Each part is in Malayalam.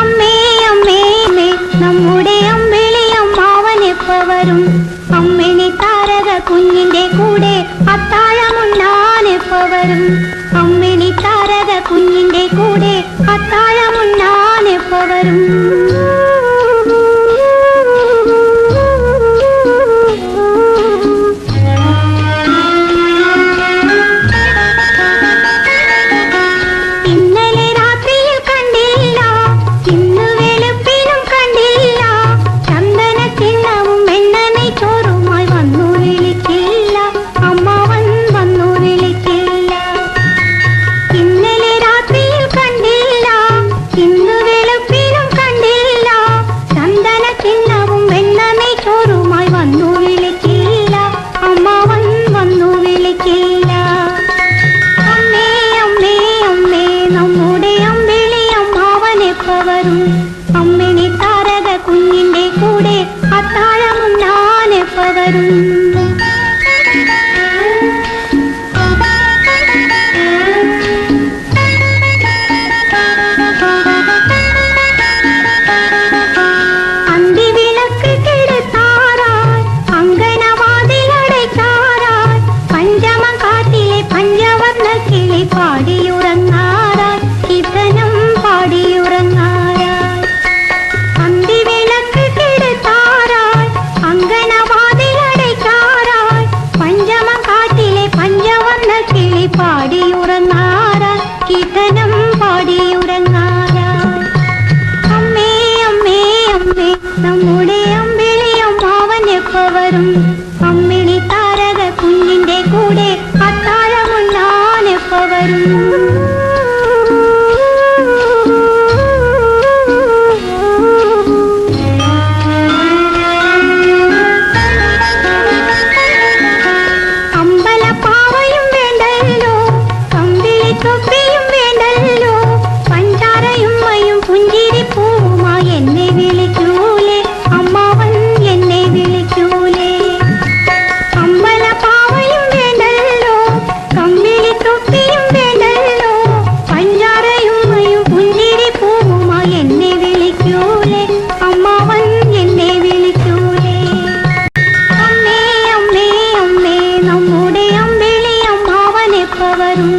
അമ്മേ അമ്മേ നമ്മുടെ അമ്പിളി അമ്മാവൻ എപ്പ വരും? അമ്മിണി താരക കുഞ്ഞിന്റെ കൂടെ അത്താഴമുണ്ണാൻ എപ്പ വരും? അമ്മിണി താരക കുഞ്ഞിന്റെ കൂടെ അത്താഴമുണ്ണാൻ എപ്പ വരും? അമ്മിണി താരക കുഞ്ഞിന്റെ കൂടെ അത്താഴമുണ്ണാൻ എപ്പ വരും? അന്തിവിളക്ക് കെടുത്താറായി അങ്കണവാതിലടയ്ക്കാറായി പഞ്ചമം കാട്ടിലെ പഞ്ചവർണ്ണ കിളി പാടിയുറങ്ങാറായി കീർത്തനം പാടിയുറങ്ങാറായി. പാടിയുറങ്ങാറായി കീർത്തനം പാടിയുറങ്ങാറായി. അമ്മേ അമ്മേ അമ്മേ നമ്മുടെ അമ്പിളി അമ്മാവൻ എപ്പ വരും? അമ്മിണി താരക കുഞ്ഞിന്റെ കൂടെ അത്താഴമുണ്ണാൻ എപ്പ വരും? ൊപ്പിയും വേണ്ടല്ലോ പഞ്ചാരയുമ്മയും പുഞ്ചിരിപ്പൂവുമായി എന്നെ വിളിക്കൂലേ അമ്മാവൻ എന്നെ വിളിക്കൂലേ? അമ്പലപ്പാവയും വേണ്ടല്ലോ കമ്പിളി തൊപ്പിയും വേണ്ടല്ലോ പഞ്ചാരയുമ്മയും പുഞ്ചിരിപ്പൂവുമായി എന്നെ വിളിക്കൂലേ അമ്മാവൻ എന്നെ വിളിക്കൂലേ? അമ്മേ അമ്മേ അമ്മേ നമ്മുടെ അമ്പിളി അമ്മാവൻ എപ്പ വരും?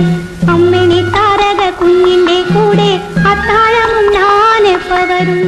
അമ്മിണി താരക കുഞ്ഞിന്റെ കൂടെ അത്താഴമുണ്ണാൻ എപ്പ വരും?